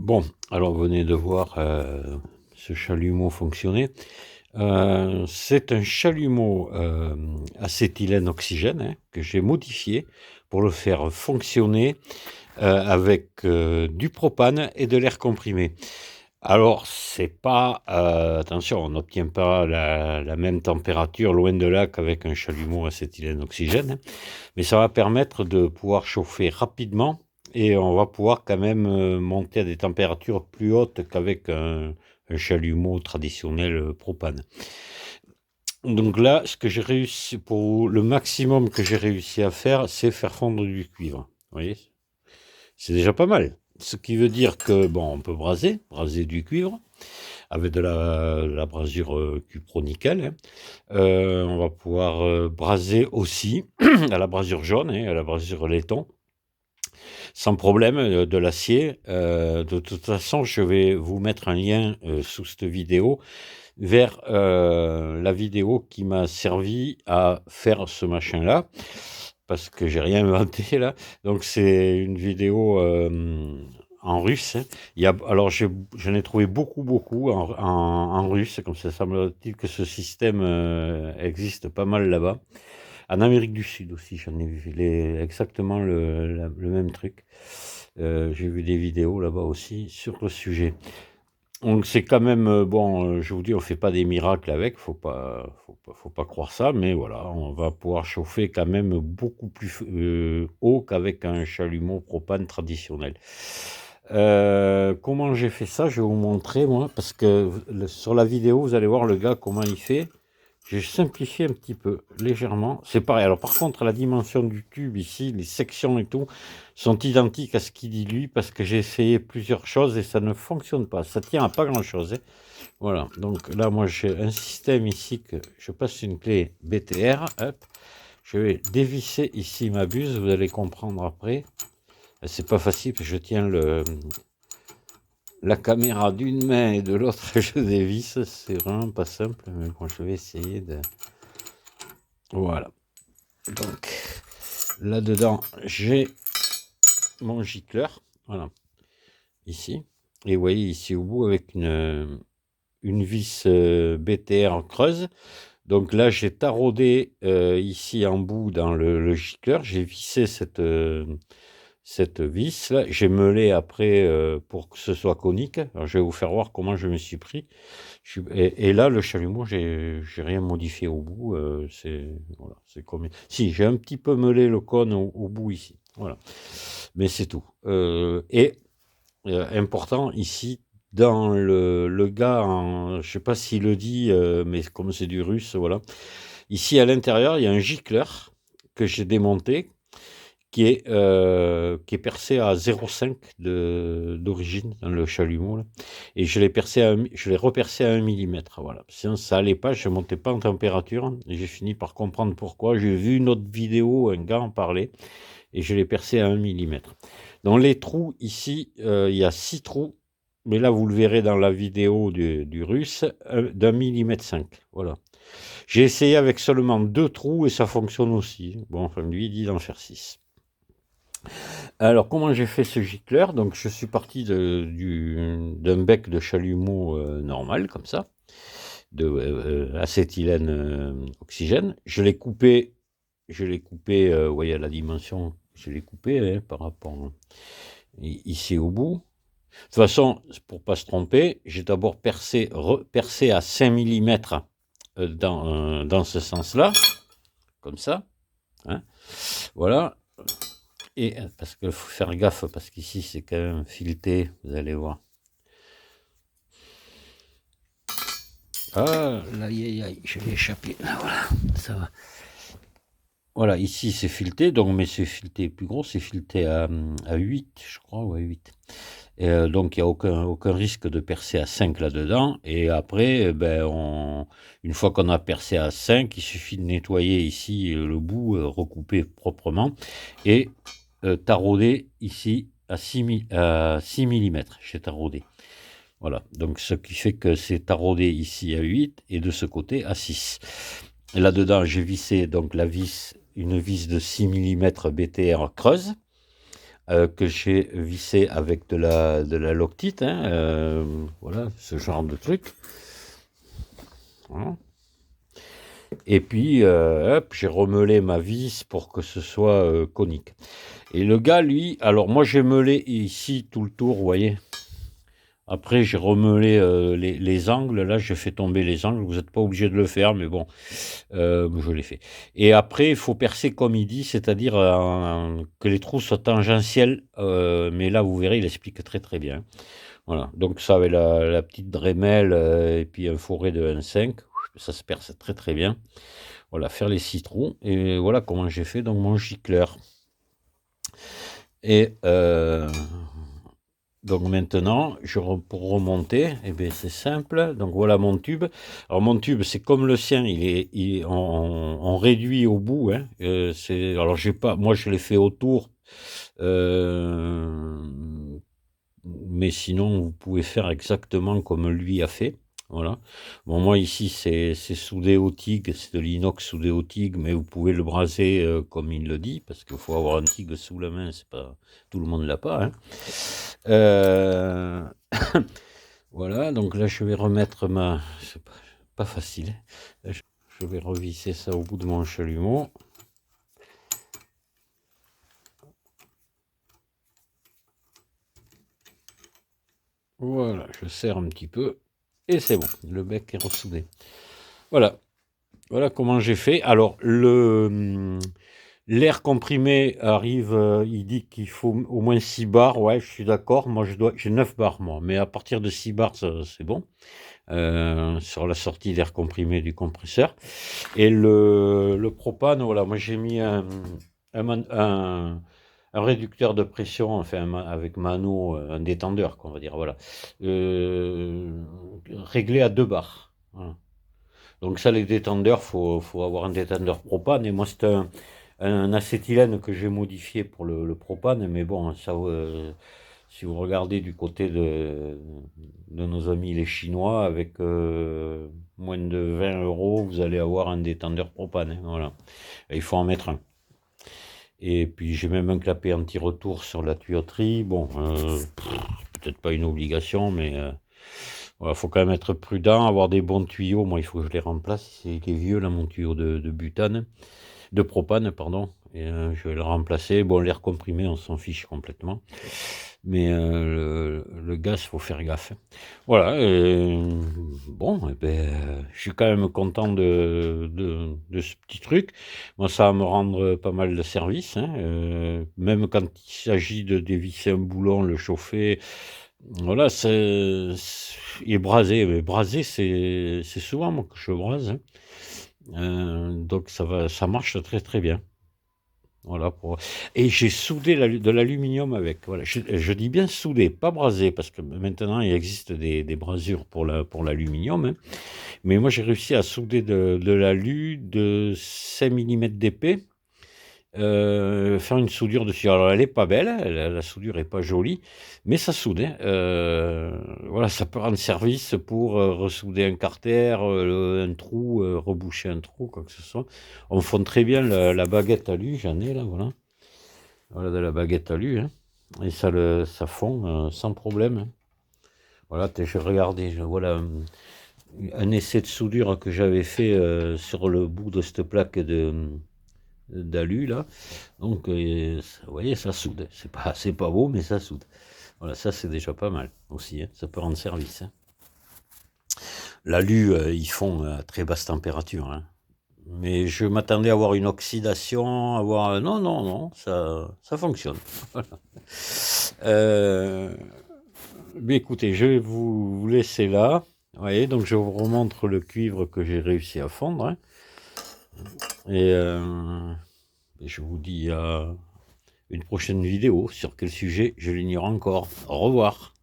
Bon, alors vous venez de voir ce chalumeau fonctionner. C'est un chalumeau acétylène oxygène, hein, que j'ai modifié pour le faire fonctionner avec du propane et de l'air comprimé. Alors, c'est pas, attention, on n'obtient pas la même température, loin de là, qu'avec un chalumeau acétylène oxygène, hein, mais ça va permettre de pouvoir chauffer rapidement et on va pouvoir quand même monter à des températures plus hautes qu'avec un chalumeau traditionnel propane. Donc là, ce que j'ai réussi, pour le maximum que j'ai réussi à faire, c'est faire fondre du cuivre. Vous voyez, c'est déjà pas mal. Ce qui veut dire que, bon, on peut braser du cuivre avec de la brasure cupro-nickel, hein. On va pouvoir braser aussi à la brasure jaune, hein, à la brasure laiton, sans problème, de l'acier. De toute façon, je vais vous mettre un lien sous cette vidéo vers la vidéo qui m'a servi à faire ce machin-là, parce que j'ai rien inventé là. Donc c'est une vidéo en russe, hein. Alors j'en ai trouvé beaucoup en russe, comme ça semble-t-il que ce système existe pas mal là-bas. En Amérique du Sud aussi, j'en ai vu exactement le même truc. J'ai vu des vidéos là-bas aussi sur le sujet. Donc c'est quand même, bon, je vous dis, on fait pas des miracles avec, faut pas croire ça, mais voilà, on va pouvoir chauffer quand même beaucoup plus haut qu'avec un chalumeau propane traditionnel. Comment j'ai fait ça? Je vais vous montrer, moi, parce que sur la vidéo, vous allez voir le gars comment il fait. J'ai simplifié un petit peu, légèrement. C'est pareil. Alors par contre, la dimension du tube ici, les sections et tout, sont identiques à ce qu'il dit lui, parce que j'ai essayé plusieurs choses et ça ne fonctionne pas. Ça tient à pas grand-chose, hein. Voilà. Donc là, moi, j'ai un système ici que je passe une clé BTR. Hop. Je vais dévisser ici ma buse. Vous allez comprendre après. C'est pas facile, parce que je tiens la caméra d'une main et de l'autre, je dévisse. C'est vraiment pas simple, mais bon, je vais essayer de... Voilà. Donc, là-dedans, j'ai mon gicleur. Voilà. Ici. Et vous voyez ici au bout avec une vis BTR creuse. Donc là, j'ai taraudé ici en bout dans le gicleur. J'ai vissé cette vis là. J'ai meulé après pour que ce soit conique. Alors, je vais vous faire voir comment je me suis pris. Et là, le chalumeau, j'ai rien modifié au bout. Voilà, c'est comme... Si, j'ai un petit peu meulé le cône au bout ici. Voilà. Mais c'est tout. Important ici, dans le gars, je sais pas s'il le dit, mais comme c'est du russe, voilà. Ici, à l'intérieur, il y a un gicleur que j'ai démonté, qui est percé à 0,5 d'origine dans le chalumeau, là. Et je l'ai repercé à 1 millimètre, voilà. Sinon, ça allait pas, je montais pas en température. Et j'ai fini par comprendre pourquoi. J'ai vu une autre vidéo, un gars en parlait, et je l'ai percé à 1 millimètre. Dans les trous, ici, il y a 6 trous, mais là, vous le verrez dans la vidéo du russe, d'1 millimètre 5, voilà. J'ai essayé avec seulement 2 trous et ça fonctionne aussi. Bon, enfin, lui, il dit d'en faire 6. Alors, comment j'ai fait ce gicleur? Donc, je suis parti d'un bec de chalumeau normal, comme ça, de acétylène oxygène. Je l'ai coupé, vous voyez, à la dimension, je l'ai coupé hein, par rapport ici au bout. De toute façon, pour pas se tromper, j'ai d'abord percé à 5 millimètres dans ce sens-là, comme ça, hein, voilà. Et parce qu'il faut faire gaffe, parce qu'ici c'est quand même fileté, vous allez voir. Ah, là, aïe, je vais échapper. Là, voilà, ça va. Voilà, ici c'est fileté, donc, mais c'est fileté plus gros, c'est fileté à 8, je crois, ouais, 8. Et, donc il n'y a aucun risque de percer à 5 là-dedans. Et après, une fois qu'on a percé à 5, il suffit de nettoyer ici le bout, recouper proprement, et tarauder ici à 6 mm. J'ai taraudé. Voilà, donc ce qui fait que c'est taraudé ici à 8 et de ce côté à 6. Et là-dedans, j'ai vissé donc une vis de 6 mm BTR creuse que j'ai vissé avec de la loctite, hein, voilà, ce genre de truc. Voilà. Et puis, hop, j'ai remeulé ma vis pour que ce soit conique. Et le gars, lui, alors moi j'ai meulé ici tout le tour, vous voyez. Après, j'ai remeulé les angles. Là, j'ai fait tomber les angles. Vous n'êtes pas obligé de le faire, mais bon, je l'ai fait. Et après, il faut percer comme il dit, c'est-à-dire que les trous soient tangentiels. Mais là, vous verrez, il explique très très bien. Voilà. Donc, ça avec la petite Dremel et puis un forêt de 1,5. Ça se perce très très bien. Voilà, faire les 6 trous. Et voilà comment j'ai fait donc mon gicleur. Et donc maintenant, pour remonter, eh bien, c'est simple. Donc voilà mon tube. Alors mon tube, c'est comme le sien, on réduit au bout. Hein. Alors moi je l'ai fait autour, euh, mais sinon vous pouvez faire exactement comme lui a fait. Voilà. Bon, moi ici c'est soudé au TIG, c'est de l'inox soudé au TIG, mais vous pouvez le braser comme il le dit, parce qu'il faut avoir un TIG sous la main, c'est pas tout le monde l'a pas. Hein. Euh, voilà, donc là je vais remettre c'est pas facile. Là, je vais revisser ça au bout de mon chalumeau. Voilà, je serre un petit peu et c'est bon, le bec est ressoudé. Voilà, voilà comment j'ai fait. Alors l'air comprimé arrive, il dit qu'il faut au moins 6 bars. Ouais, je suis d'accord. Moi j'ai 9 bars moi, mais à partir de 6 bars c'est bon. Sur la sortie d'air comprimé du compresseur. Et le propane, voilà, moi j'ai mis un réducteur de pression, enfin avec mano, un détendeur, on va dire, voilà, réglé à 2 bars. Voilà. Donc ça, les détendeurs, faut avoir un détendeur propane. Et moi, c'est un acétylène que j'ai modifié pour le propane, mais bon, ça, si vous regardez du côté de nos amis les Chinois, avec moins de 20 euros, vous allez avoir un détendeur propane. Hein, voilà. Et il faut en mettre un. Et puis j'ai même un clapet anti-retour sur la tuyauterie. Bon, peut-être pas une obligation, mais voilà, faut quand même être prudent, avoir des bons tuyaux. Moi, il faut que je les remplace. Il est vieux là, mon tuyau de butane, de propane, pardon. Et je vais le remplacer. Bon, l'air comprimé, on s'en fiche complètement. Mais le gaz, faut faire gaffe. Voilà. Bon, eh ben, je suis quand même content de ce petit truc. Moi, ça va me rendre pas mal de service. Hein, même quand il s'agit de dévisser un boulon, le chauffer. Voilà, il est brasé. Mais brasé, c'est souvent moi que je brase. Hein. Donc ça marche très très bien. Voilà et j'ai soudé de l'aluminium avec. Voilà, je dis bien soudé, pas brasé, parce que maintenant il existe des brasures pour l'aluminium. Hein. Mais moi j'ai réussi à souder de l'alu de 5 millimètres d'épais. Faire une soudure dessus. Alors elle est pas belle, la soudure est pas jolie, mais ça soude. Hein. Voilà, ça peut rendre service pour ressouder un carter, un trou, reboucher un trou, quoi que ce soit. On fond très bien la baguette alu, j'en ai là, voilà. Voilà de la baguette alu, hein. Et ça fond sans problème. Hein. Voilà, je regardais, voilà un essai de soudure que j'avais fait sur le bout de cette plaque d'alu là. Donc, vous voyez, ça soude. C'est pas beau, mais ça soude. Voilà, ça c'est déjà pas mal aussi. Hein. Ça peut rendre service. Hein. L'alu, ils font à très basse température. Hein. Mais je m'attendais à avoir une oxydation, avoir non, non, non, ça fonctionne. Voilà. Mais écoutez, je vais vous laisser là. Vous voyez, donc je vous remontre le cuivre que j'ai réussi à fondre. Hein. Et je vous dis à une prochaine vidéo. Sur quel sujet, je l'ignore encore. Au revoir.